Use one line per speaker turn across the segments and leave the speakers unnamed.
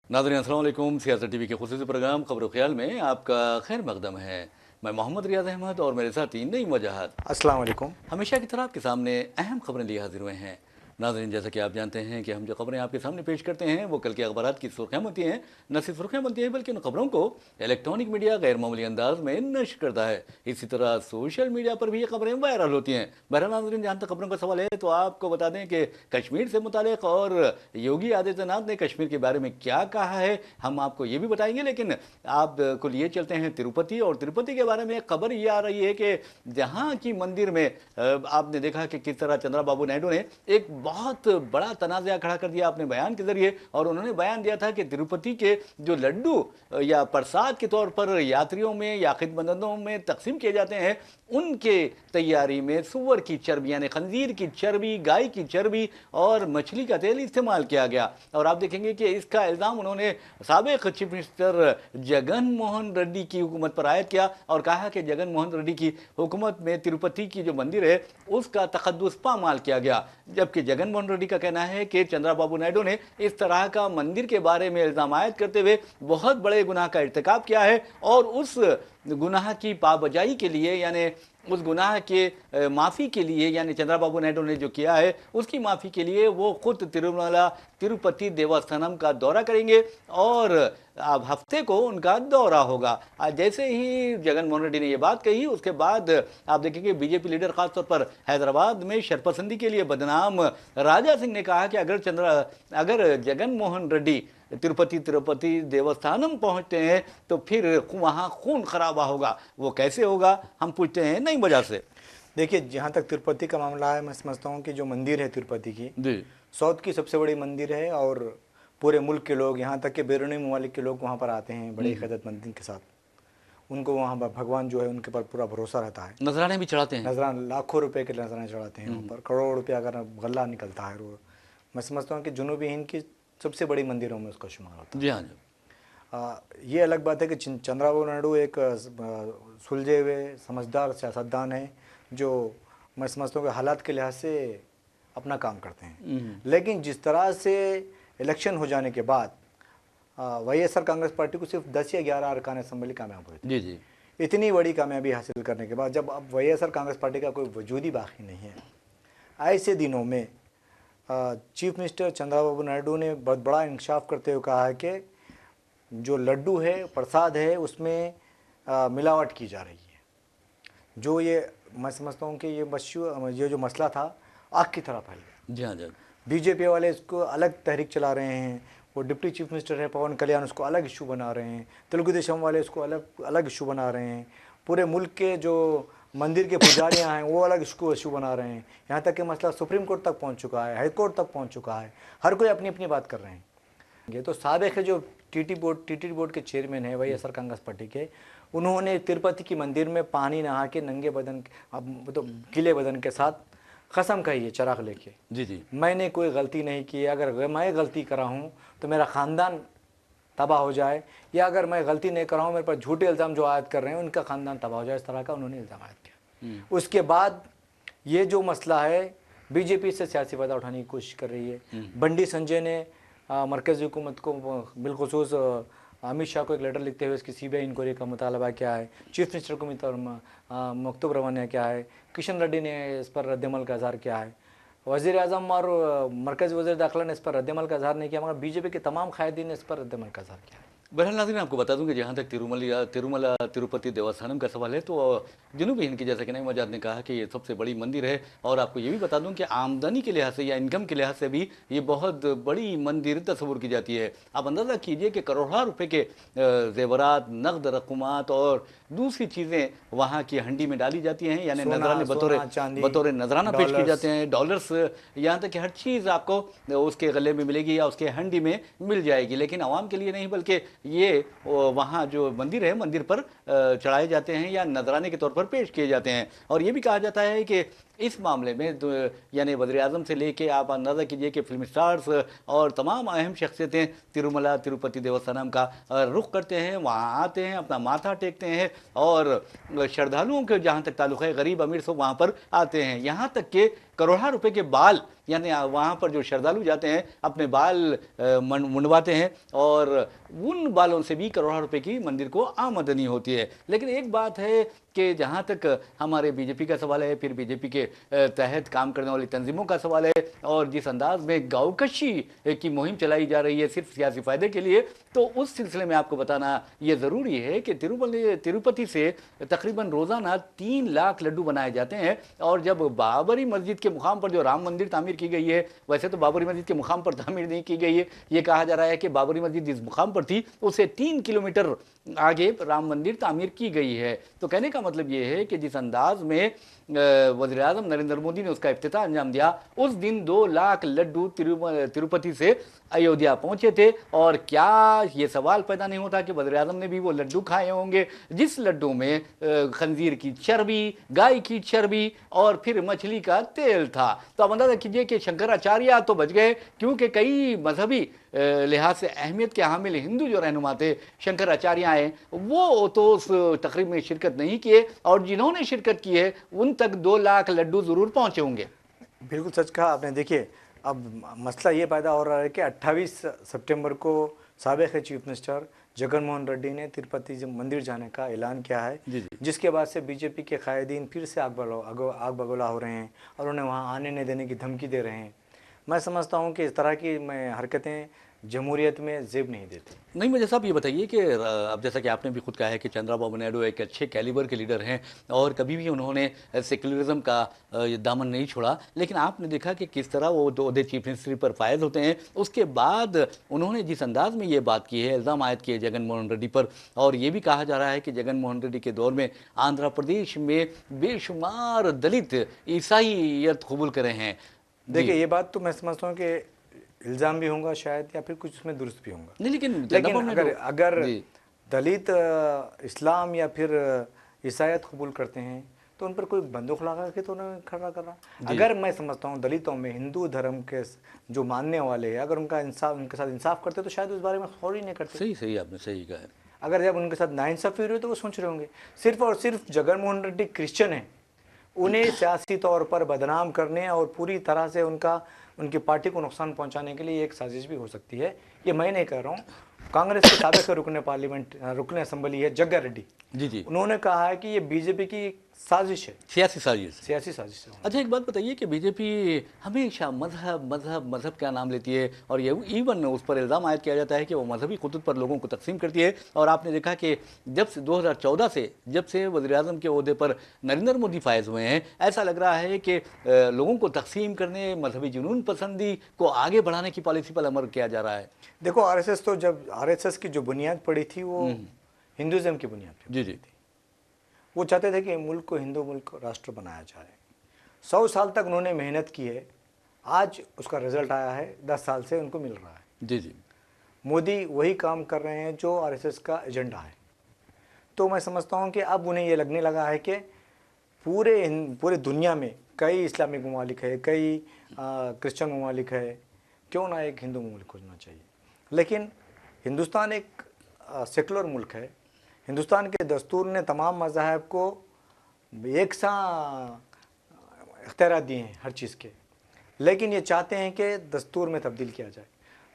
नाज़रीन अस्सलाम वालेकुम। सियासत टीवी के खुसूसी प्रोग्राम खबर ख्याल में आपका खैर मकदम है। मैं मोहम्मद रियाज अहमद और मेरे साथी नईम वजाहत।
अस्सलाम वालेकुम।
हमेशा की तरह आपके सामने अहम खबरें लिए हाजिर हुए हैं। नाज़रीन, जैसा कि आप जानते हैं कि हम जो खबरें आपके सामने पेश करते हैं वो कल के अखबारात की सुर्खियाँ बनती हैं। न सिर्फ सुर्खियाँ बनती हैं बल्कि उन खबरों को इलेक्ट्रॉनिक मीडिया गैर मामूली अंदाज में नश्र करता है। इसी तरह सोशल मीडिया पर भी ये खबरें वायरल होती हैं। बहरहाल नाज़रीन, जहाँ तक खबरों का सवाल है तो आपको बता दें कि कश्मीर से मुतालिक और योगी आदित्यनाथ ने कश्मीर के बारे में क्या कहा है हम आपको ये भी बताएंगे। लेकिन आपको लिए चलते हैं तिरुपति, और तिरुपति के बारे में एक खबर ये आ रही है कि जहाँ की मंदिर में आपने देखा कि किस तरह चंद्रबाबू नायडू ने एक बहुत बड़ा तनाज़ा खड़ा कर दिया अपने बयान के जरिए। और उन्होंने बयान दिया था कि तिरुपति के जो लड्डू या प्रसाद के तौर पर यात्रियों में या खिदमतों में तकसीम किए जाते हैं, उनके तैयारी में सुअर की चर्बी यानी खंजीर की चर्बी, गाय की चर्बी और मछली का तेल इस्तेमाल किया गया। और आप देखेंगे कि इसका इल्ज़ाम उन्होंने साबिक चीफ मिनिस्टर जगन मोहन रेड्डी की हुकूमत पर आयद किया और कहा कि जगन मोहन रेड्डी की हुकूमत में तिरुपति की जो मंदिर है उसका तकद्दुस पामाल किया गया। जबकि जगन मोहन रेड्डी का कहना है कि चंद्रबाबू नायडू ने इस तरह का मंदिर के बारे में इल्ज़ाम आयद करते हुए बहुत बड़े गुनाह का इर्तिकाब किया है और उस गुनाह की पाबजाई के लिए यानी उस गुनाह के माफ़ी के लिए यानी चंद्रबाबू नायडू ने जो किया है उसकी माफ़ी के लिए वो खुद तिरुपति देवस्थानम का दौरा करेंगे और अब हफ्ते को उनका दौरा होगा। जैसे ही जगन मोहन रेड्डी ने ये बात कही उसके बाद आप देखेंगे बीजेपी लीडर खासतौर पर हैदराबाद में शरपसंदी के लिए बदनाम राजा सिंह ने कहा कि अगर जगन मोहन रेड्डी तिरुपति देवस्थानम पहुंचते हैं तो फिर वहाँ खून खराबा होगा। वो कैसे होगा हम पूछते हैं नईम वजह से।
देखिए, जहाँ तक तिरुपति का मामला है, मैं समझता हूँ कि जो मंदिर है तिरुपति की
जी
साउथ की सबसे बड़ी मंदिर है और पूरे मुल्क के लोग, यहाँ तक कि बैरूनी ममालिक के लोग वहाँ पर आते हैं बड़े इक़्क़तमंदी के साथ। उनको वहाँ भगवान जो है उनके पर पूरा भरोसा रहता है।
नजराने भी चढ़ाते हैं,
नजरान लाखों रुपए के नजराने चढ़ाते हैं वहाँ पर, करोड़ रुपया अगर गल्ला निकलता है। मैं समझता हूँ कि जनूबी हिंद की सबसे बड़ी मंदिरों में उसका शुमार होता है।
जी हाँ जी।
ये अलग बात है कि चंद्रबाबू नायडू एक सुलझे हुए समझदार सियासतदान है जो मैं समझता हूँ कि हालात के लिहाज से अपना काम करते हैं। लेकिन जिस तरह से इलेक्शन हो जाने के बाद वाईएसआर कांग्रेस पार्टी को सिर्फ 10 या 11 अरकान असेंबली कामयाब हुए थे।
जी जी।
इतनी बड़ी कामयाबी हासिल करने के बाद जब अब वाईएसआर कांग्रेस पार्टी का कोई वजूद ही बाकी नहीं है, ऐसे दिनों में चीफ मिनिस्टर चंद्रबाबू नायडू ने बहुत बड़ा इंकशाफ करते हुए कहा है कि जो लड्डू है, प्रसाद है, उसमें मिलावट की जा रही है। जो ये मैं समझता हूँ कि ये जो मसला था आग की तरह फैल गया।
जी हाँ जी।
बीजेपी वाले इसको अलग तहरीक चला रहे हैं, वो डिप्टी चीफ मिनिस्टर है पवन कल्याण उसको अलग इशू बना रहे हैं, तेलुगु देशम वाले इसको अलग इशू बना रहे हैं, पूरे मुल्क के जो मंदिर के पुजारियाँ हैं वो अलग इसको इशू बना रहे हैं। यहाँ तक कि मसला सुप्रीम कोर्ट तक पहुँच चुका है, हाई कोर्ट तक पहुँच चुका है, हर कोई अपनी अपनी बात कर रहे हैं। ये तो साबिक है जो टीटी बोर्ड के चेयरमैन है वाईएसआर कांग्रेस पार्टी के, उन्होंने तिरुपति की मंदिर में पानी नहा के नंगे बदन तो गीले बदन के साथ कसम खाई है चराग लेके,
जी जी,
मैंने कोई गलती नहीं की है, अगर मैं गलती करा हूँ तो मेरा ख़ानदान तबाह हो जाए, या अगर मैं गलती नहीं कर रहा हूँ मेरे पर झूठे इल्ज़ाम जो आयद कर रहे हैं उनका ख़ानदान तबाह हो जाए, इस तरह का उन्होंने इल्ज़ाम आयद किया। उसके बाद ये जो मसला है बीजेपी से सियासी फ़ायदा उठाने की कोशिश कर रही है। बंडी संजय ने मरकज़ी हुकूमत को बिलखुसूस अमित शाह को एक लेटर लिखते हुए इसकी सीबीआई इंक्वायरी का मुतालबा किया है, चीफ मिनिस्टर को मकतूब रवाना किया है, किशन रेड्डी ने इस पर रद्दमल का इजहार किया है, वज़ीर आज़म और मरकज़ी वज़ीर दाखिला ने इस पर रद्दमल का इजहार नहीं किया, मगर बीजेपी के तमाम कायदीन ने इस पर रद्दमल का इजहार किया है।
बहरहाल नाज़रीन, आपको बता दूं कि जहाँ तक तिरुपति देवस्थानम का सवाल है तो जनूबी हिंद की, जैसे कि नईम वजाहत ने कहा कि ये सबसे बड़ी मंदिर है, और आपको ये भी बता दूं कि आमदनी के लिहाज से या इनकम के लिहाज से भी ये बहुत बड़ी मंदिर तस्वुर की जाती है। आप अंदाज़ा कीजिए कि करोड़ों रुपए के जेवरात, नकद रकूमात और दूसरी चीज़ें वहाँ की हंडी में डाली जाती हैं, यानी नजराने बतौर नजराना पेश किए जाते हैं, डॉलर्स, यहाँ तक कि हर चीज़ आपको उसके गले में मिलेगी या उसके हंडी में मिल जाएगी। लेकिन आवाम के लिए नहीं, बल्कि ये वहाँ जो मंदिर है मंदिर पर चढ़ाए जाते हैं या नजराने के तौर पर पेश किए जाते हैं। और ये भी कहा जाता है कि इस मामले में यानी वज़ीर आज़म से लेके आप अंदाज़ा कीजिए कि फिल्म स्टार्स और तमाम अहम शख्सियतें तिरुमला तिरुपति देवस्थानम का रुख करते हैं, वहाँ आते हैं, अपना माथा टेकते हैं और श्रद्धालुओं के जहाँ तक ताल्लुक़ है गरीब अमीर सब वहाँ पर आते हैं। यहाँ तक कि करोड़ों रुपए के बाल यानी वहाँ पर जो श्रद्धालु जाते हैं अपने बाल मुंडवाते हैं और उन बालों से भी करोड़ों रुपए की मंदिर को आमदनी होती है। लेकिन एक बात है कि जहाँ तक हमारे बीजेपी का सवाल है, फिर बीजेपी के तहत काम करने वाली तंजीमों का सवाल है और जिस अंदाज में गाँवकशी की मुहिम चलाई जा रही है सिर्फ सियासी फ़ायदे के लिए, तो उस सिलसिले में आपको बताना ये ज़रूरी है कि तिरुपति से तकरीबन रोज़ाना 3 लाख लड्डू बनाए जाते हैं। और जब बाबरी मस्जिद के मुकाम पर जो राम मंदिर तामीर की गई है, वैसे तो बाबरी मस्जिद के मुकाम पर तामीर नहीं की गई है, ये कहा जा रहा है कि बाबरी मस्जिद जिस मुकाम पर थी उसे 3 किलोमीटर आगे राम मंदिर तामीर की गई है। तो कहने का मतलब ये है कि जिस अंदाज में वज़ीर आज़म नरेंद्र मोदी ने उसका इफ्तिताह अंजाम दिया, उस दिन 2 लाख लड्डू तिरुपति से अयोध्या पहुंचे थे। और क्या ये सवाल पैदा नहीं होता कि वज़ीर आज़म ने भी वो लड्डू खाए होंगे जिस लड्डू में खंजीर की चर्बी, गाय की चर्बी और फिर मछली का तेल था। तो अब अंदाजा कीजिए कि शंकराचार्य तो बच गए, क्योंकि कई मजहबी लिहाज से अहमियत के हामिल हिंदू जो रहनुमा थे शंकराचार्य आए, वो तो उस तकरीब में शिरकत नहीं किए और जिन्होंने शिरकत की है उन तक 2 लाख लड्डू ज़रूर पहुँचे होंगे।
बिल्कुल सच कहा आपने। देखिए, अब मसला ये पैदा हो रहा है कि 28 सितंबर को साबिक़ चीफ मिनिस्टर जगन मोहन रेड्डी ने तिरुपति मंदिर जाने का ऐलान किया है, जिसके बाद से बीजेपी के कायदीन फिर से आग बगोला हो रहे हैं और उन्हें वहाँ आने नहीं देने की धमकी दे रहे हैं। मैं समझता हूँ कि इस तरह की हरकतें जमहूरियत में जेब नहीं देती।
नहीं, मुझे साहब ये बताइए कि अब जैसा कि आपने भी खुद कहा है कि चंद्रबाबू नायडू एक अच्छे कैलिबर के लीडर हैं और कभी भी उन्होंने सेक्युलरिज्म का दामन नहीं छोड़ा, लेकिन आपने देखा कि किस तरह वो ओहदे चीफ मिनिस्ट्री पर फायज होते हैं। उसके बाद उन्होंने जिस अंदाज में ये बात की है, इल्ज़ाम आयद किए जगन मोहन रेड्डी पर, और ये भी कहा जा रहा है कि जगन मोहन रेड्डी के दौर में आंध्र प्रदेश में बेशुमार दलित ईसाईयत कबूल करे हैं।
देखिए, ये बात तो मैं समझता हूँ कि इल्ज़ाम भी होगा शायद, या फिर कुछ उसमें दुरुस्त भी होगा।
नहीं, लेकिन
अगर दलित इस्लाम या फिर ईसाईयत कबूल करते हैं तो उन पर कोई बंदूक लगा के तो उन्हें खड़ा कर रहा। अगर मैं समझता हूँ दलितों में हिंदू धर्म के जो मानने वाले हैं, अगर उनके साथ इंसाफ करते तो शायद उस बारे में गौर ही नहीं करते।
सही आपने सही कहा है।
अगर जब उनके साथ नाइंसाफ़ी हो रही है तो वो सोच रहे होंगे सिर्फ और सिर्फ जगन मोहन रेड्डी क्रिश्चियन है, उन्हें सियासी तौर पर बदनाम करने और पूरी तरह से उनकी पार्टी को नुकसान पहुंचाने के लिए एक साजिश भी हो सकती है। ये मैं नहीं कह रहा हूँ। कांग्रेस के साबिक़ रुकन असम्बली है जग्गा रेड्डी, जी, उन्होंने कहा है कि ये बीजेपी की साजिश है, सियासी साजिश है।
अच्छा, एक बात बताइए कि बीजेपी हमेशा मजहब क्या नाम लेती है और ये इवन उस पर इल्ज़ाम आयद किया जाता है कि वो मजहबी खुतूत पर लोगों को तकसीम करती है। और आपने देखा कि जब से 2014 से जब से वज़ीर आज़म के ओहदे पर नरेंद्र मोदी फायज हुए हैं, ऐसा लग रहा है कि लोगों को तकसीम करने, मजहबी जुनून पसंदी को आगे बढ़ाने की पॉलिसी पर अमल किया जा रहा है।
देखो, आरएसएस की जो बुनियाद पड़ी थी वो हिंदुज़म की बुनियाद पर जी। वो चाहते थे कि मुल्क को हिंदू मुल्क राष्ट्र बनाया जाए। 100 साल तक उन्होंने मेहनत की है, आज उसका रिजल्ट आया है, 10 साल से उनको मिल रहा है। जी। मोदी वही काम कर रहे हैं जो आरएसएस का एजेंडा है। तो मैं समझता हूँ कि अब उन्हें ये लगने लगा है कि पूरे दुनिया में कई इस्लामिक ममालिक है, कई क्रिश्चियन ममालिक है, क्यों ना एक हिंदू मुल्क खोजना चाहिए। लेकिन हिंदुस्तान एक सेकुलर मुल्क है। हिंदुस्तान के दस्तूर ने तमाम मज़ाहब को एक सा इख्तियार दिए हैं हर चीज़ के, लेकिन ये चाहते हैं कि दस्तूर में तब्दील किया जाए।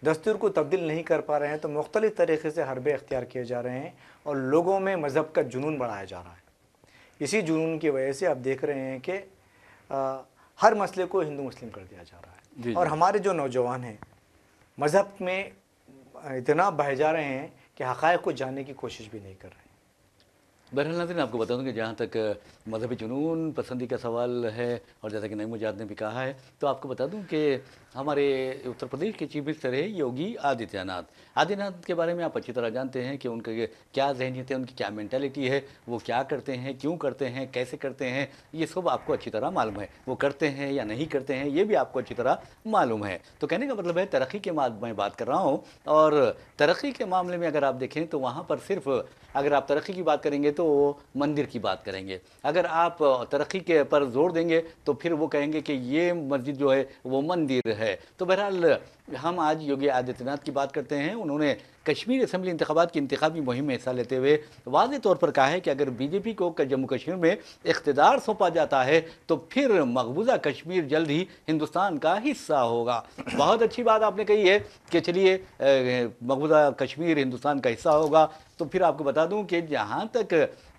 दस्तूर को तब्दील नहीं कर पा रहे हैं तो मुख्तलिफ़ तरीक़े से हरबे इख्तियार किए जा रहे हैं और लोगों में मज़हब का जुनून बढ़ाया जा रहा है। इसी जुनून की वजह से आप देख रहे हैं कि हर मसले को हिंदू मुस्लिम कर दिया जा रहा है। और हमारे जो नौजवान हैं मज़हब में इतना बह जा रहे हैं कि हक़ाइक़ को जानने की कोशिश भी नहीं कर रहे हैं।
बहरहाल नाज़रीन, आपको बता दूं कि जहाँ तक मजहबी जुनून पसंदी का सवाल है और जैसा कि नईम मुजाद ने भी कहा है, तो आपको बता दूं कि हमारे उत्तर प्रदेश के चीफ मिनिस्टर है योगी आदित्यनाथ के बारे में आप अच्छी तरह जानते हैं कि उनके क्या ज़हनियत है, उनकी क्या मेंटालिटी है, वो क्या करते हैं, क्यों करते हैं, कैसे करते हैं, ये सब आपको अच्छी तरह मालूम है। वो करते हैं या नहीं करते हैं ये भी आपको अच्छी तरह मालूम है। तो कहने का मतलब है तरक्की के मैं बात कर रहा हूँ, और तरक्की के मामले में अगर आप देखें तो वहाँ पर सिर्फ अगर आप तरक्की की बात करेंगे तो वो मंदिर की बात करेंगे, अगर आप तरक्की के पर जोर देंगे तो फिर वो कहेंगे कि ये मस्जिद जो है वो मंदिर है। तो बहरहाल हम आज योगी आदित्यनाथ की बात करते हैं। उन्होंने कश्मीर असेंबली इंतखाबात की इंतखाबी मुहिम में हिस्सा लेते हुए वाज़ेह तौर पर कहा है कि अगर बीजेपी को जम्मू कश्मीर में इख्तिदार सौंपा जाता है तो फिर मकबूजा कश्मीर जल्द ही हिंदुस्तान का हिस्सा होगा। बहुत अच्छी बात आपने कही है कि चलिए मकबूजा कश्मीर हिंदुस्तान का हिस्सा होगा। तो फिर आपको बता दूं कि जहां तक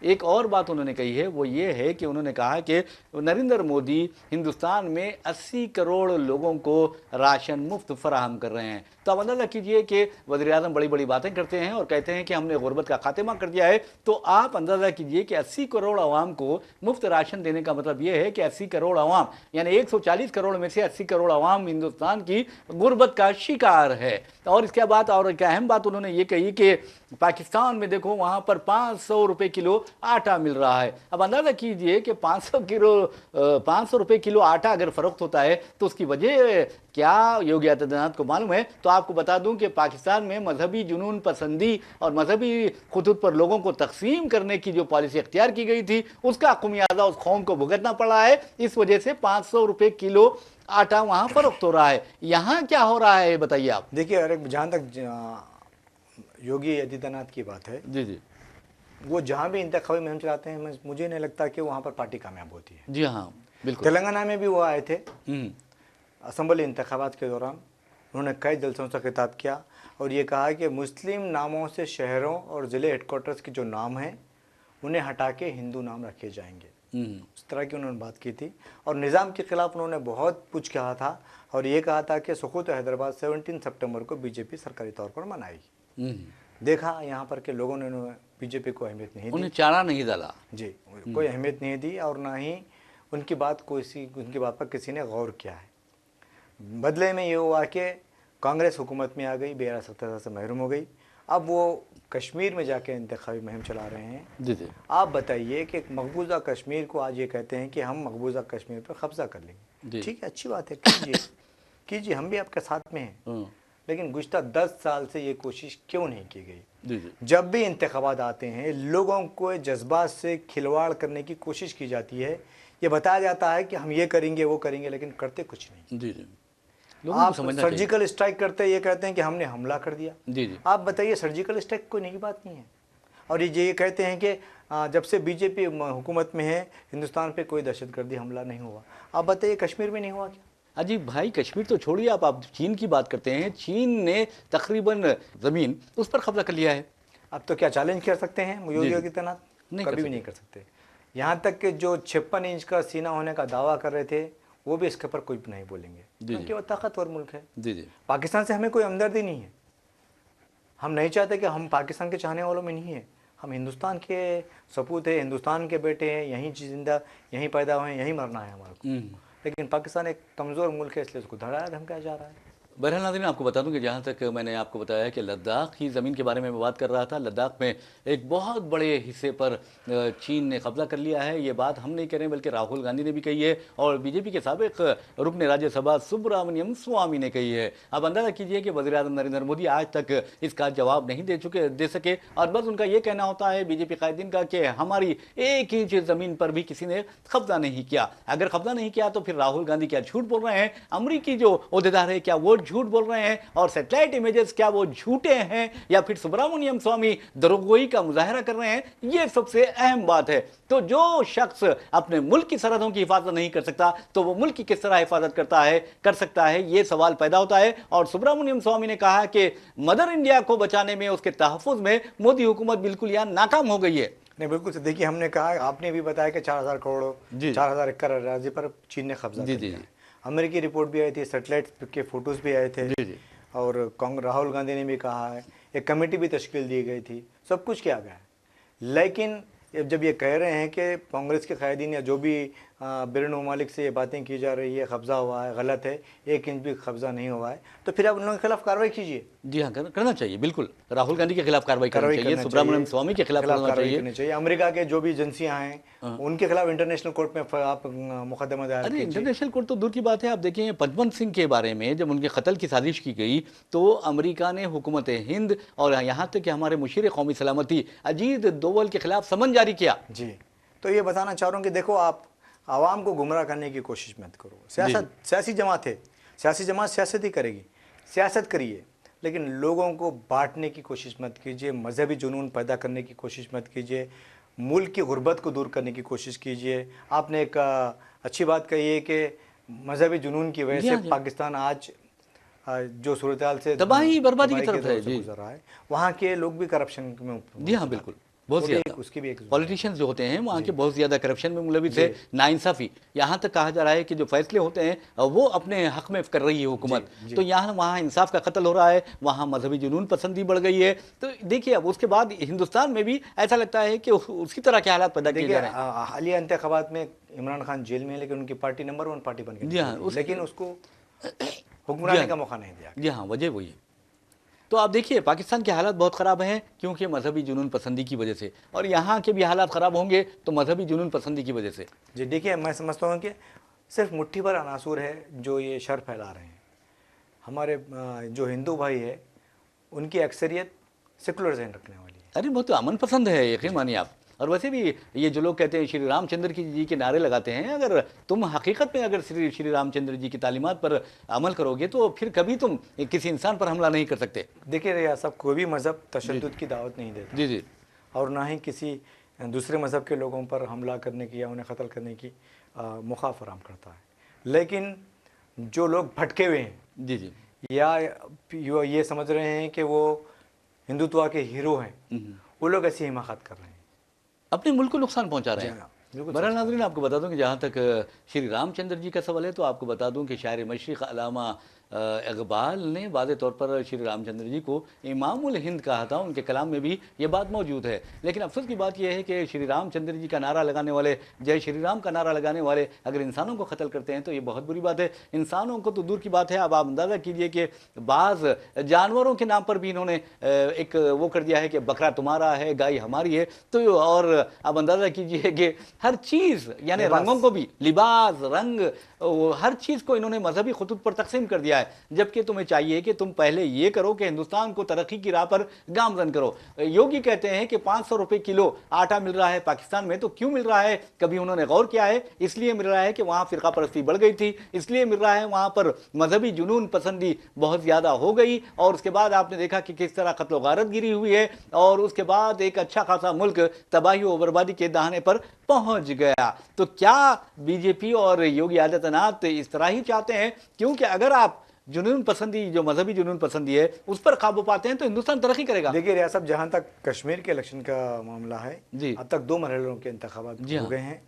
एक और बात उन्होंने कही है वो ये है कि उन्होंने कहा कि नरेंद्र मोदी हिंदुस्तान में 80 करोड़ लोगों को राशन मुफ्त फराहम कर रहे हैं। तो आप अंदाज़ा कीजिए कि वज़ीर-ए-आज़म बड़ी बड़ी बातें करते हैं और कहते हैं कि हमने गुर्बत का खात्मा कर दिया है। तो आप अंदाज़ा कीजिए कि 80 करोड़ आवाम को मुफ्त राशन देने का मतलब ये है कि 80 करोड़ आवाम यानी 140 करोड़ में से 80 करोड़ आवाम हिंदुस्तान की गुर्बत का शिकार है। और इसके बाद और एक अहम बात उन्होंने ये कही कि पाकिस्तान में देखो वहाँ पर 500 रुपये किलो आटा मिल रहा है। अब अंदाज़ा कीजिए कि 500 रुपये किलो आटा अगर फ़रोख्त होता है तो उसकी वजह क्या योगी आदित्यनाथ को मालूम है? तो आपको बता दूं कि पाकिस्तान में मजहबी जुनून पसंदी और मजहबी खुतूत पर लोगों को तकसीम करने की जो पॉलिसी अख्तियार की गई थी उसका खुमियाजा उस कौम को भुगतना पड़ा है। इस वजह से 500 रुपये किलो आटा वहाँ फ़रोख्त हो रहा है। यहाँ क्या हो रहा है बताइए आप।
देखिए, अरे जहाँ तक योगी आदित्यनाथ की बात है,
जी जी,
वो जहाँ भी इंतखाबी मुहिम चलाते हैं मुझे नहीं लगता कि वहाँ पर पार्टी कामयाब होती है।
जी हाँ, बिल्कुल।
तेलंगाना में भी वो आए थे असम्बली इंतखाबात के दौरान, उन्होंने कई जलसों से खिताब किया और ये कहा कि मुस्लिम नामों से शहरों और ज़िले हेडक्वार्टर्स के जो नाम हैं उन्हें हटा के हिंदू नाम रखे जाएंगे। इस तरह की उन्होंने बात की थी और निज़ाम के ख़िलाफ़ उन्होंने बहुत कुछ कहा था और ये कहा था कि सुकूत हैदराबाद 17 सितंबर को बीजेपी सरकारी तौर पर मनाएगी। देखा यहाँ पर के लोगों ने बीजेपी को अहमियत नहीं दी,
उन्हें चारा नहीं डाला।
जी, कोई अहमियत नहीं दी और ना ही उनकी बात पर किसी ने गौर किया है। बदले में ये हुआ कि कांग्रेस हुकूमत में आ गई, बेरा सत्ता से महरूम हो गई। अब वो कश्मीर में जाके इंतखाबी मुहिम चला रहे हैं।
जी जी,
आप बताइए कि मकबूजा कश्मीर को आज ये कहते हैं कि हम मकबूजा कश्मीर पर कब्जा कर लेंगे। ठीक है, अच्छी बात है, कीजिए कीजिए, हम भी आपके साथ में हैं। लेकिन गुज़श्ता 10 साल से ये कोशिश क्यों नहीं की गई?
जी जी,
जब भी इंतखाबात आते हैं लोगों को जज्बात से खिलवाड़ करने की कोशिश की जाती है। ये बताया जाता है कि हम ये करेंगे वो करेंगे, लेकिन करते कुछ नहीं।
जी जी,
आप सर्जिकल स्ट्राइक करते ये कहते हैं कि हमने हमला कर दिया।
जी जी,
आप बताइए, सर्जिकल स्ट्राइक कोई नई बात नहीं है। और ये कहते हैं कि जब से बीजेपी हुकूमत में है हिंदुस्तान पे कोई दहशतगर्दी हमला नहीं हुआ। आप बताइए, कश्मीर में नहीं हुआ क्या?
अजीब भाई, कश्मीर तो छोड़िए, आप चीन की बात करते हैं। चीन ने तकरीबन ज़मीन उस पर कब्जा कर लिया है।
अब तो क्या चैलेंज कर सकते हैं योगी आदित्यनाथ? कभी भी नहीं कर सकते। यहाँ तक कि जो 56 इंच का सीना होने का दावा कर रहे थे वो भी इसके ऊपर कोई नहीं बोलेंगे, क्योंकि वो ताकतवर मुल्क है।
जी जी,
पाकिस्तान से हमें कोई हमदर्दी नहीं है। हम नहीं चाहते कि हम पाकिस्तान के चाहने वालों में नहीं है। हम हिंदुस्तान के सपूत हैं, हिंदुस्तान के बेटे हैं, यहीं जिंदा यहीं पैदा हुए हैं, यहीं मरना है हमारे को। लेकिन पाकिस्तान एक कमज़ोर मुल्क है, इसलिए उसको धड़ाया धमकाया जा रहा है।
बहरहाल नाज़रीन, आपको बता दूं कि जहाँ तक मैंने आपको बताया कि लद्दाख की ज़मीन के बारे में मैं बात कर रहा था, लद्दाख में एक बहुत बड़े हिस्से पर चीन ने कब्जा कर लिया है। ये बात हम नहीं कह रहे हैं बल्कि राहुल गांधी ने भी कही है और बीजेपी के साबिक रुकन राज्यसभा सुब्रमण्यम स्वामी ने कही है। अब अंदाज़ा कीजिए कि वज़ीर-ए-आज़म नरेंद्र मोदी आज तक इसका जवाब नहीं दे सके और बस उनका ये कहना होता है बीजेपी कायदीन का कि हमारी एक इंच ज़मीन पर भी किसी ने कब्जा नहीं किया। अगर कब्जा नहीं किया तो फिर राहुल गांधी क्या झूठ बोल रहे हैं? अमरीकी जो ओहदेदार है क्या वो झूठ बोल रहे हैं? और सैटेलाइट इमेजेस क्या वो झूठे हैं या फिर सुब्रमण्यम स्वामी दरोगोई का मुजाहरा कर रहे हैं? ये सबसे अहम बात है। तो जो शख्स अपने मुल्क की सरहदों की हिफाजत नहीं कर सकता तो वो मुल्क की किस तरह हिफाजत कर सकता है, ये सवाल पैदा होता है। और सुब्रमण्यम स्वामी ने कहा कि मदर इंडिया को बचाने में, उसके तहफ़्फ़ुज़ में मोदी हुकूमत बिल्कुल यहाँ नाकाम हो गई है।
नहीं, बिल्कुल। देखिए, हमने कहा, आपने भी बताया कि 4000 करोड़ 4000 एकड़ राज्य पर चीन ने कब्जा कर लिया है। अमेरिकी रिपोर्ट भी आई थी, सैटेलाइट के फोटोज़ भी आए थे। और राहुल गांधी ने भी कहा है, एक कमेटी भी तश्कील दी गई थी, सब कुछ किया गया है। लेकिन जब ये कह रहे हैं कि कांग्रेस के कायदीन या जो भी बैरून ममालिक से ये बातें की जा रही है, कब्ज़ा हुआ है, गलत है, 1 इंच भी कब्ज़ा नहीं हुआ है, तो फिर आप उन लोगों के खिलाफ कार्रवाई कीजिए।
जी हाँ, करना चाहिए बिल्कुल। राहुल गांधी के खिलाफ कार्रवाई करनी चाहिए, सुब्रमण्यम स्वामी के खिलाफ करना
कार्रवाई
चाहिए।
करनी चाहिए। अमेरिका के जो भी एजेंसियां हैं उनके खिलाफ इंटरनेशनल कोर्ट में आप मुकदमा दायर
अरे
कीजिए।
इंटरनेशनल कोर्ट तो दूर की बात है। आप देखें पंजवंत सिंह के बारे में जब उनके कत्ल की साजिश की गई तो अमेरिका ने हुकूमत हिंद और यहाँ तक कि हमारे मुशीर कौमी सलामती अजीत दोवल के खिलाफ समन जारी किया।
जी, तो ये बताना चाह रहा हूँ कि देखो, आप आवाम को गुमराह करने की कोशिश मत करो। सियासी जमात है, सियासी जमात सियासत ही करेगी, सियासत करिए, लेकिन लोगों को बांटने की कोशिश मत कीजिए, मजहबी जुनून पैदा करने की कोशिश मत कीजिए, मुल्क की गुर्बत को दूर करने की कोशिश कीजिए। आपने एक अच्छी बात कही है कि मजहबी जुनून की वजह से पाकिस्तान आज जो सूरत हाल से
तबाही बर्बादी की तरफ है जी,
गुजर रहा है, वहाँ के लोग भी करप्शन में।
जी हाँ बिल्कुल, बहुत ज़्यादा
उसकी भी एक
पॉलिटिशियंस जो होते हैं वहाँ के बहुत ज़्यादा करप्शन में मुलविस है, नाइंसाफ़ी। यहाँ तक कहा जा रहा है कि जो फैसले होते हैं वो अपने हक में कर रही है हुकूमत। तो यहाँ वहाँ इंसाफ का कत्ल हो रहा है, वहाँ मजहबी जुनून पसंदी बढ़ गई है। तो देखिए अब उसके बाद हिंदुस्तान में भी ऐसा लगता है कि उसी तरह के हालात पैदा किए जा रहे हैं।
हालिया इंतखाबात में इमरान खान जेल में है, लेकिन उनकी पार्टी नंबर 1 पार्टी बन गई, लेकिन उसको हुक्मरानी का मौका नहीं दिया।
जी हाँ, वजह वही है। तो आप देखिए पाकिस्तान के हालात बहुत ख़राब हैं क्योंकि मजहबी जुनून पसंदी की वजह से, और यहाँ के भी हालात ख़राब होंगे तो मजहबी जुनून पसंदी की वजह से।
जी देखिए, मैं समझता हूँ कि सिर्फ मुट्ठी भर अनासुर है जो ये शर फैला रहे हैं। हमारे जो हिंदू भाई है उनकी अक्सरियत सेकुलर ज़हन रखने वाली है।
अरे बहुत अमन पसंद है, यकीन मानिए आप। और वैसे भी ये जो लोग कहते हैं श्री रामचंद्र जी के नारे लगाते हैं, अगर तुम हकीकत में अगर श्री रामचंद्र जी की तालीमात पर अमल करोगे तो फिर कभी तुम किसी इंसान पर हमला नहीं कर सकते।
देखिए रियाज साहब, कोई भी मज़हब तशद्दुद की दावत नहीं देता।
जी जी,
और ना ही किसी दूसरे मज़हब के लोगों पर हमला करने की या उन्हें कत्ल करने की मौका फराम करता है। लेकिन जो लोग भटके हुए हैं
जी जी,
या ये समझ रहे हैं कि वो हिंदुत्व के हीरो हैं, वो लोग ऐसी हिमाकत कर रहे हैं,
अपने मुल्क को नुकसान पहुंचा रहे हैं। बहरहाल नाज़रीन, आपको बता दूं कि जहाँ तक श्री रामचंद्र जी का सवाल है तो आपको बता दूं कि शायर मशरिक़ अल्लामा इक़बाल ने वाज़े तौर पर श्री रामचंद्र जी को इमामुल हिंद कहा था। उनके कलाम में भी ये बात मौजूद है। लेकिन अफसोस की बात यह है कि श्री रामचंद्र जी का नारा लगाने वाले, जय श्री राम का नारा लगाने वाले अगर इंसानों को कत्ल करते हैं तो ये बहुत बुरी बात है। इंसानों को तो दूर की बात है, अब आप अंदाज़ा कीजिए कि बाज़ जानवरों के नाम पर भी इन्होंने एक वो कर दिया है कि बकरा तुम्हारा है, गाय हमारी है। तो और अब अंदाज़ा कीजिए कि हर चीज़ यानी रंगों को भी, लिबास, रंग, हर चीज़ को इन्होंने मजहबी खतूत पर तकसीम कर दिया है। जबकि तुम्हें चाहिए कि तुम पहले ये करो कि हिंदुस्तान को तरक्की की राह पर गामजन करो। योगी कहते हैं कि 500 रुपए किलो आटा मिल रहा है पाकिस्तान में, तो क्यों मिल रहा है? कभी उन्होंने गौर किया है? इसलिए मिल रहा है कि वहाँ फ़िरका परस्ती बढ़ गई थी, इसलिए मिल रहा है वहाँ पर मजहबी जुनून पसंदी बहुत ज़्यादा हो गई। और उसके बाद आपने देखा कि किस तरह कत्ल गारत गिरी हुई है, और उसके बाद एक अच्छा खासा मुल्क तबाही और बर्बादी के दाहने पर पहुंच गया। तो क्या बीजेपी और योगी आदित्यनाथ इस तरह ही चाहते हैं? क्योंकि अगर आप जुनून पसंदी, जो मजहबी जुनून पसंदी है, उस पर काबू पाते हैं तो हिंदुस्तान तरक्की करेगा।
देखिए रियाज साहब, जहाँ तक कश्मीर के इलेक्शन का मामला है
जी,
अब तक 2 मरहलों के इंतखाबात हो गए हैं,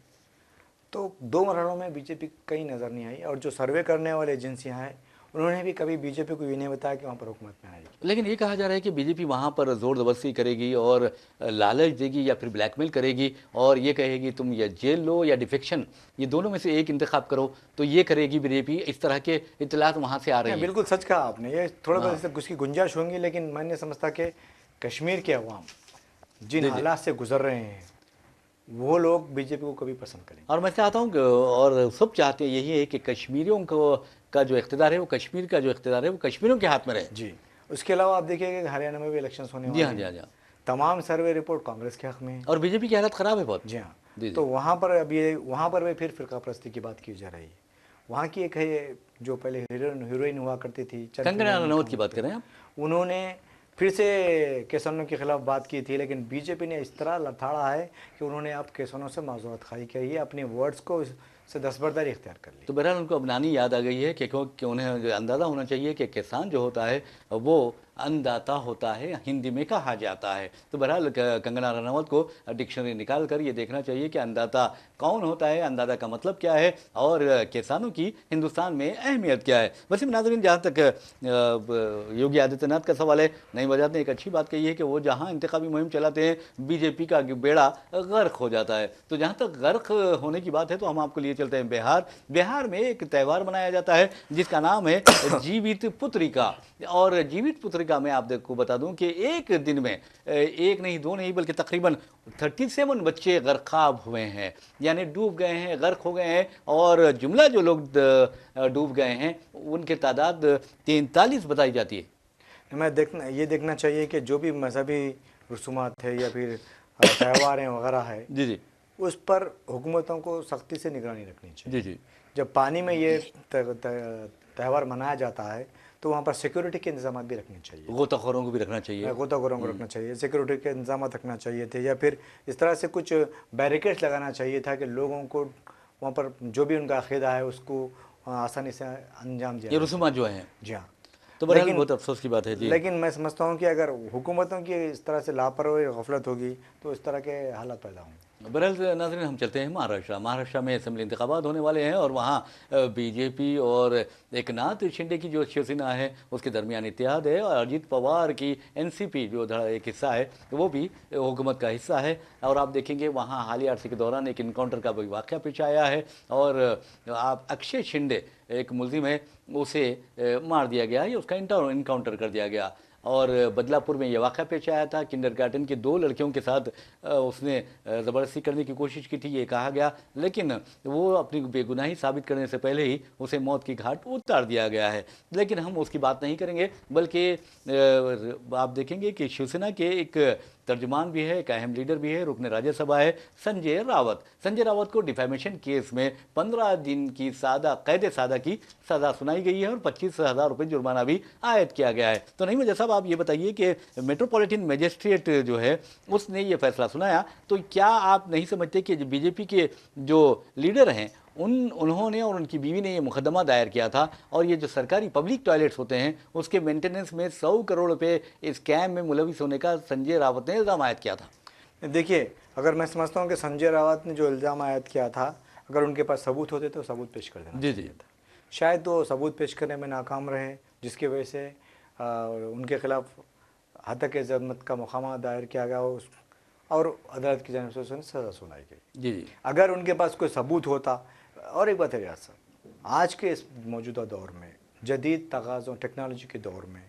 तो 2 मरहलों में बीजेपी कहीं नज़र नहीं आई। और जो सर्वे करने वाले एजेंसियाँ हैं उन्होंने भी कभी बीजेपी को ये नहीं बताया कि वहाँ पर हुकूमत में आएगी।
लेकिन ये कहा जा रहा है कि बीजेपी वहाँ पर जोर जबरदस्ती करेगी और लालच देगी या फिर ब्लैकमेल करेगी और ये कहेगी तुम या जेल लो या डिफेक्शन, ये दोनों में से एक इंतखाब करो, तो ये करेगी बीजेपी। इस तरह के इत्तलात वहाँ से आ रही हैं।
बिल्कुल सच कहा आपने, ये थोड़ा बहुत उसकी गुंजाइश होंगी, लेकिन मैं नहीं समझता कि कश्मीर के अवाम जिन हालात से गुजर रहे हैं वो लोग बीजेपी को कभी पसंद करेंगे।
और मैं चाहता हूँ और सब चाहते हैं यही है कि कश्मीरियों को का जो इख्तियार है वो, कश्मीर का जो इख्तियार है वो कश्मीरियों के हाथ में रहे।
जी, उसके अलावा आप देखिए कि हरियाणा में भी इलेक्शंस होने वाले हैं।
जी हाँ,
तमाम सर्वे रिपोर्ट कांग्रेस के हक में है
और बीजेपी की हालत ख़राब है बहुत।
जी हाँ, तो वहाँ पर अब ये वहाँ पर भी फिर फ़िरका परस्ती की बात की जा रही है। वहाँ की एक है जो पहले हीरोइन हुआ करती थी,
कंगना रनौत की बात कर रहे हैं आप,
उन्होंने फिर से किसानों के खिलाफ बात की थी, लेकिन बीजेपी ने इस तरह लथाड़ा है कि उन्होंने अब किसानों से माजूरत खाई की है, अपने वर्ड्स को से दस्तबरदारी इख्तियार कर ली।
तो बहरहाल उनको अब नानी याद आ गई है कि उन्हें अंदाज़ा होना चाहिए कि किसान जो होता है वो अन्नदाता होता है, हिंदी में कहा जाता है। तो बहरहाल कंगना रनौत को डिक्शनरी निकाल कर ये देखना चाहिए कि अन्नदाता कौन होता है, अन्नदाता का मतलब क्या है और किसानों की हिंदुस्तान में अहमियत क्या है। वैसे नाज़रीन, जहाँ तक योगी आदित्यनाथ का सवाल है, नई वजारत ने एक अच्छी बात कही है कि वो जहाँ इंतखाबी मुहिम चलाते हैं बीजेपी का बेड़ा गर्क हो जाता है। तो जहाँ तक गर्क होने की बात है तो हम आपको लिए लिए चलते हैं बिहार। बिहार में एक त्यौहार मनाया जाता है जिसका नाम है जीवित पुत्रिका। और जीवित पुत्रिका में आप को बता दूं कि एक दिन में एक नहीं, दो नहीं, बल्कि तकरीबन 37 बच्चे गर्काब हुए हैं, यानी डूब गए हैं, गर्क हो गए हैं। और जुमला जो लोग डूब गए हैं उनकी तादाद 43 बताई जाती है।
ये देखना चाहिए कि जो भी मजहबी रसूमात है या फिर त्यौहार हैं वगैरह है,
जी जी,
उस पर हुकूमतों को सख्ती से निगरानी रखनी चाहिए।
जी जी,
जब पानी में ये त्यौहार मनाया जाता है तो वहाँ पर सिक्योरिटी के इंतजाम भी रखने चाहिए,
गोताखोरों को भी रखना चाहिए,
गोताखोरों को रखना चाहिए, सिक्योरिटी के इंतजाम रखना चाहिए थे, या फिर इस तरह से कुछ बैरिकेड्स लगाना चाहिए था कि लोगों को वहाँ पर जो भी उनका अक़ीदा है उसको आसानी से अंजाम दिया।
ये रसूमात जो हैं,
जी हाँ।
तो बहरहाल बहुत अफसोस की बात है जी।
लेकिन मैं समझता हूँ कि अगर हुकूमतों की इस तरह से लापरवाही और गफलत होगी तो इस तरह के हालात पैदा होंगे।
बहरहाल नाज़रीन, हम चलते हैं महाराष्ट्र में असेंबली इंतखाबात होने वाले हैं और वहाँ बीजेपी और एकनाथ शिंदे की जो शिवसेना है उसके दरमियान इत्तेहाद है, और अजीत पवार की एनसीपी जो एक हिस्सा है वो भी हुकूमत का हिस्सा है। और आप देखेंगे वहाँ हालिया अरसे के दौरान एक इनकाउंटर का भी वाक़या पेश आया है, और आप अक्षय शिंदे एक मुलजिम है उसे मार दिया गया है, उसका इनकाउंटर कर दिया गया। और बदलापुर में ये वाक़या पेश आया था, किंडरगार्टन की 2 लड़कियों के साथ उसने ज़बरदस्ती करने की कोशिश की थी, ये कहा गया, लेकिन वो अपनी बेगुनाही साबित करने से पहले ही उसे मौत की घाट उतार दिया गया है। लेकिन हम उसकी बात नहीं करेंगे, बल्कि आप देखेंगे कि शिवसेना के एक तर्जुमान भी है, एक अहम लीडर भी है, रुकने राज्यसभा है, संजय रावत को डिफेमेशन केस में 15 दिन की कैद सादा की सज़ा सुनाई गई है और 25,000 रुपये जुर्माना भी आयद किया गया है। तो नहीं मुझे साहब, आप ये बताइए कि मेट्रोपॉलिटन मजिस्ट्रेट जो है उसने ये फैसला सुनाया, तो क्या आप नहीं समझते कि बीजेपी के जो लीडर हैं उन्होंने और उनकी बीवी ने ये मुकदमा दायर किया था, और ये जो सरकारी पब्लिक टॉयलेट्स होते हैं उसके मेंटेनेंस में 100 करोड़ रुपए इस स्कैम में मुलविस होने का संजय रावत ने इल्ज़ाम आयद किया था?
देखिए, अगर मैं समझता हूँ कि संजय रावत ने जो इल्ज़ाम आयद किया था, अगर उनके पास सबूत होते तो सबूत पेश कर देना
जी जी,
शायद वो सबूत पेश करने में नाकाम रहे, जिसकी वजह से उनके खिलाफ हतक ज़म्मत का मुकदमा दायर किया गया और अदालत की जानिब से उन्हें सज़ा सुनाई गई।
जी जी,
अगर उनके पास कोई सबूत होता। और एक बात है रियाज साहब, आज के इस मौजूदा दौर में, जदीद तगाज़ों टेक्नोलॉजी के दौर में,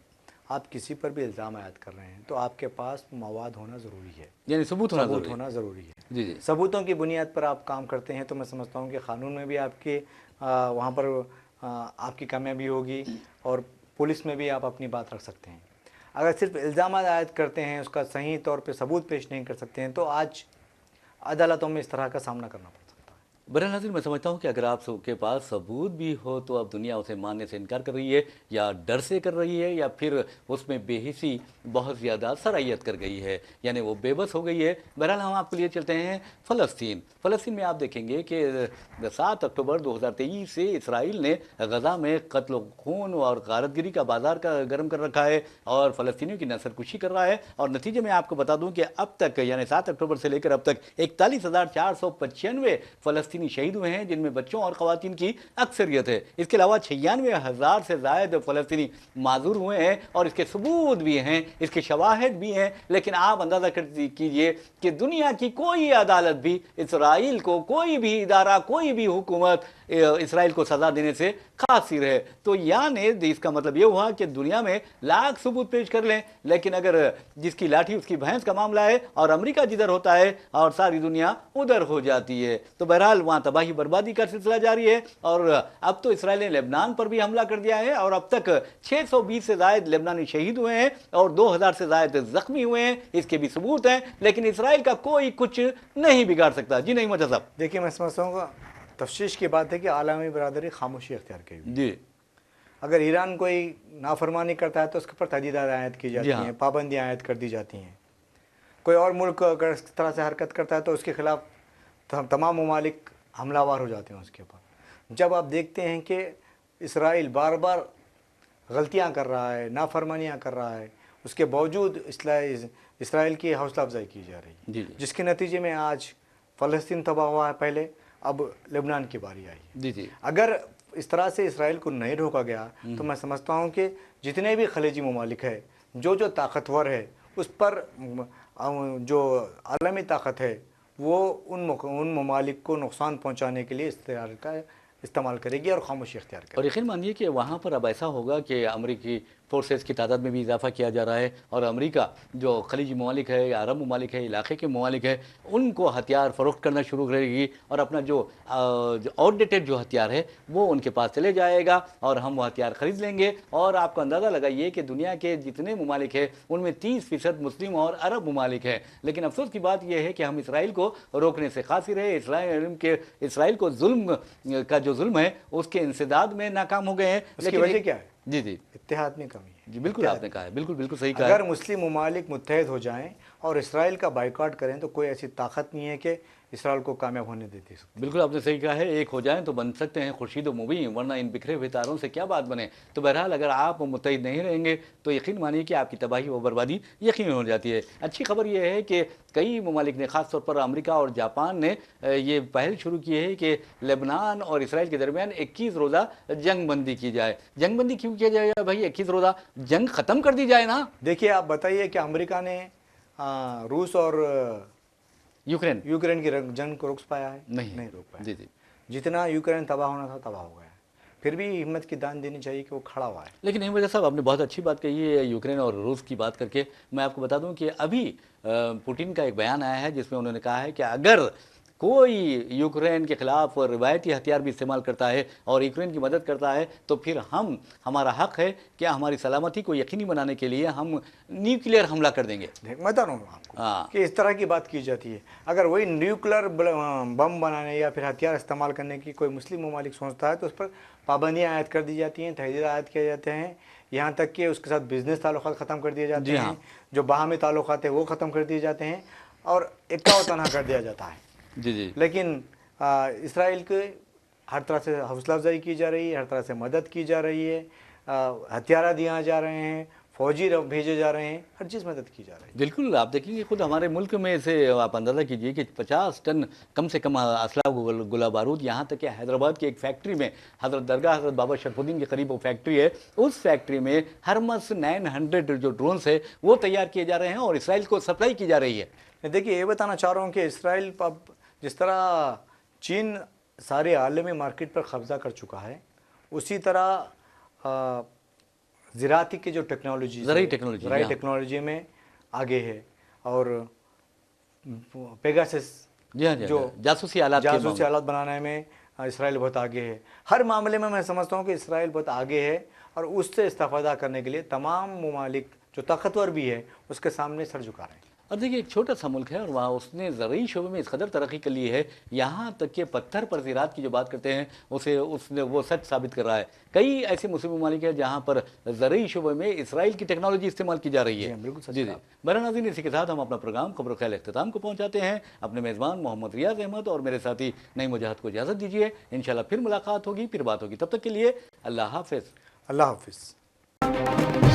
आप किसी पर भी इल्ज़ाम आयद कर रहे हैं तो आपके पास मवाद होना ज़रूरी है,
यानी सबूत
होना ज़रूरी है।
जी जी,
सबूतों की बुनियाद पर आप काम करते हैं तो मैं समझता हूँ कि क़ानून में भी आपके वहाँ पर आपकी कामयाबी होगी और पुलिस में भी आप अपनी बात रख सकते हैं। अगर सिर्फ इल्ज़ाम आयद करते हैं, उसका सही तौर पे सबूत पेश नहीं कर सकते हैं, तो आज अदालतों में इस तरह का सामना करना पड़ता है।
बहरहाल मैं समझता हूँ कि अगर आप सबके पास सबूत भी हो तो अब दुनिया उसे मानने से इनकार कर रही है, या डर से कर रही है, या फिर उसमें बेहिसी बहुत ज़्यादा सराहियत कर गई है, यानी वो बेबस हो गई है। बहरहाल हम आपके लिए चलते हैं फ़लस्तीन में आप देखेंगे कि 7 अक्टूबर 2023 से इसराइल ने गज़ा में कत्ल खून और गारतगिरी का बाजार का गर्म कर रखा है और फ़लस्तीनियों की नसरकुशी कर रहा है। और नतीजे में आपको बता दूं कि अब तक, यानी 7 अक्टूबर से लेकर अब तक 41,495 फ़लस्तीनी शहीद हुए हैं, जिनमें बच्चों और ख़वातीन की अक्सरियत है। इसके अलावा 96,000 से ज़ायद फ़लस्तीनी माजूर हुए हैं, और इसके सबूत भी हैं, इसके शवाहिद भी हैं। लेकिन आप अंदाज़ा कीजिए कि दुनिया की कोई अदालत भी इसराइल को, कोई भी इदारा, कोई भी हुकूमत इसराइल को सज़ा देने से कासिर है। तो यानी इसका मतलब ये हुआ कि दुनिया में लाख सबूत पेश कर लें, लेकिन अगर जिसकी लाठी उसकी भैंस का मामला है और अमेरिका जिधर होता है और सारी दुनिया उधर हो जाती है। तो बहरहाल वहाँ तबाही बर्बादी का सिलसिला जारी है, और अब तो इसराइल ने लेबनान पर भी हमला कर दिया है, और अब तक 620 से ज़ायद लेबनानी शहीद हुए हैं और 2000 से ज़ायद ज़ख्मी हुए हैं। इसके भी सबूत हैं, लेकिन इसराइल का कोई कुछ नहीं बिगाड़ सकता। जी नहीं मजा साहब?
देखिए, मैं समझता हूँ तफ्शीश की बात है कि आलमी बरादरी खामोशी अख्तियार की
जी।
अगर ईरान कोई नाफरमानी करता है तो उसके ऊपर तहदीदात आयद की जाती हैं, पाबंदियाँ आयद कर दी जाती हैं। कोई और मुल्क अगर इस तरह से हरकत करता है तो उसके खिलाफ तमाम ममालिक हमलावर हो जाते हैं उसके ऊपर। जब आप देखते हैं कि इसराइल बार बार गलतियाँ कर रहा है, नाफरमानियाँ कर रहा है, उसके बावजूद इसराइल की हौसला अफजाई की जा रही है, जिसके नतीजे में आज फ़लस्तीन तबाह हुआ है, पहले अब लेबनान की बारी आई है। अगर इस तरह से इसराइल को नहीं रोका गया तो मैं समझता हूँ कि जितने भी खलीजी ममालिक है, जो ताकतवर है, उस पर जो आलमी ताकत है वो उन ममालिक को नुकसान पहुंचाने के लिए इस्तेमाल करेगी और खामोशी इख्तियार करेगी।
और यकीन मानिए कि वहाँ पर अब ऐसा होगा कि अमरीकी फोर्सेस की तादाद में भी इजाफा किया जा रहा है और अमेरिका जो खलीजी ममालिक है या अरब ममालिक है, इलाके के ममालिक है, उनको हथियार फ़रोख्त करना शुरू करेगी और अपना जो आउटडेटेड जो हथियार है वो उनके पास चले जाएगा और हम वो हथियार ख़रीद लेंगे। और आपको अंदाज़ा लगाइए कि दुनिया के जितने ममालिक हैं उनमें 30% मुस्लिम और अरब ममालिक हैं। लेकिन अफसोस की बात यह है कि हम इसराइल को रोकने से कासिर रहे, इसराइल को जुल्म का जो जुल्म है उसके इंसदाद में नाकाम हो गए हैं।
उसकी वजह क्या है?
जी जी,
इत्तेहाद में कमी है।
जी बिल्कुल आपने कहा है, बिल्कुल बिल्कुल सही कहा
अगर
है।
मुस्लिम ममालिक मुत्तहद हो जाएं और इसराइल का बाइकआउट करें तो कोई ऐसी ताकत नहीं है कि इसराइल को कामयाब होने देती।
बिल्कुल आपने सही कहा है, एक हो जाएं तो बन सकते हैं खुर्शीद मुबीन, वरना इन बिखरे हुए तारों से क्या बात बने। तो बहरहाल अगर आप मुत्तहिद नहीं रहेंगे तो यकीन मानिए कि आपकी तबाही व बर्बादी यकीन हो जाती है। अच्छी खबर यह है कि कई ममालिक ने, ख़ास तौर पर अमेरिका और जापान ने ये पहल शुरू की है कि लेबनान और इसराइल के दरमियान 21 रोज़ा जंग बंदी की जाए। जंग बंदी क्यों किया जाएगा भाई? 21 रोज़ा जंग ख़त्म कर दी जाए ना।
देखिए, आप बताइए कि अमेरिका ने रूस और यूक्रेन की जंग को रोक पाया है? नहीं रोक पाया।
जी जी,
जितना यूक्रेन तबाह होना था तबाह हो गया। फिर भी हिम्मत की दान देनी चाहिए कि वो खड़ा हुआ है।
लेकिन अहमद साहब, आपने बहुत अच्छी बात कही है यूक्रेन और रूस की बात करके। मैं आपको बता दूं कि अभी पुतिन का एक बयान आया है जिसमें उन्होंने कहा है कि अगर कोई यूक्रेन के खिलाफ रिवायती हथियार भी इस्तेमाल करता है और यूक्रेन की मदद करता है तो फिर हमारा हक है कि हमारी सलामती को यकीनी बनाने के लिए हम न्यूक्लियर हमला कर देंगे।
मैं बता रहा हूँ आपको कि इस तरह की बात की जाती है। अगर वही न्यूक्लियर बम बनाने या फिर हथियार इस्तेमाल करने की कोई मुस्लिम ममालिक सोचता है तो उस पर पाबंदियाँ आयद कर दी जाती हैं, तहदीद आयद किए जाते हैं, यहाँ तक कि उसके साथ बिजनेस ताल्लुकात ख़त्म कर दिए जाते हैं, जो बाहमी ताल्लुकात है वो ख़त्म कर दिए जाते हैं और इक्का व तनहा कर दिया जाता है।
जी जी,
लेकिन इसराइल के हर तरह से हौसला अफजाई की जा रही है, हर तरह से मदद की जा रही है, हथियार दिए जा रहे हैं, फौजी भेजे जा रहे हैं, हर चीज़ मदद की जा रही है।
बिल्कुल, आप देखेंगे खुद हमारे मुल्क में से आप अंदाज़ा कीजिए कि 50 टन कम से कम असला गोला बारूद, यहाँ तक कि हैदराबाद की एक फैक्ट्री में, हज़रत दरगाह हज़रत बाबा शरफुद्दीन के करीब वो फैक्ट्री है, उस फैक्ट्री में हरमस 900 जो ड्रोन्स है वो तैयार किए जा रहे हैं और इसराइल को सप्लाई की जा रही है।
देखिए, ये बताना चाह रहा हूँ कि इसराइल अब जिस तरह चीन सारे आलमी मार्केट पर कब्ज़ा कर चुका है, उसी तरह ज़राअती की जो ज़राई टेक्नोलॉजी में आगे है और पेगासस जो
जासूसी आलात
बनाने में इसराइल बहुत आगे है। हर मामले में मैं समझता हूँ कि इसराइल बहुत आगे है और उससे इस्तेफादा करने के लिए तमाम ममालिक जो ताकतवर भी है उसके सामने सर झुका रहे हैं।
और देखिए, एक छोटा सा मुल्क है और वहाँ उसने ज़रूरी शोबे में इस कदर तरक्की कर ली है, यहाँ तक कि पत्थर पर ज़राअत की जो बात करते हैं उसने वो सच साबित कर रहा है। कई ऐसे मुस्लिम ममालिक हैं जहाँ पर ज़रूरी शोबे में इसराइल की टेक्नोलॉजी इस्तेमाल की जा रही है।
बिल्कुल
जी जी। बहरहाल नाज़रीन, इसी के साथ हम अपना प्रोग्राम खबर ख्याल इख्तिताम को पहुँचाते हैं। अपने मेज़बान मोहम्मद रियाज अहमद और मेरे साथी नईम मुजाहिद को इजाज़त दीजिए। इंशाल्लाह फिर मुलाकात होगी, फिर बात होगी। तब तक के लिए अल्लाह हाफ़िज़।
अल्लाह हाफ़िज़।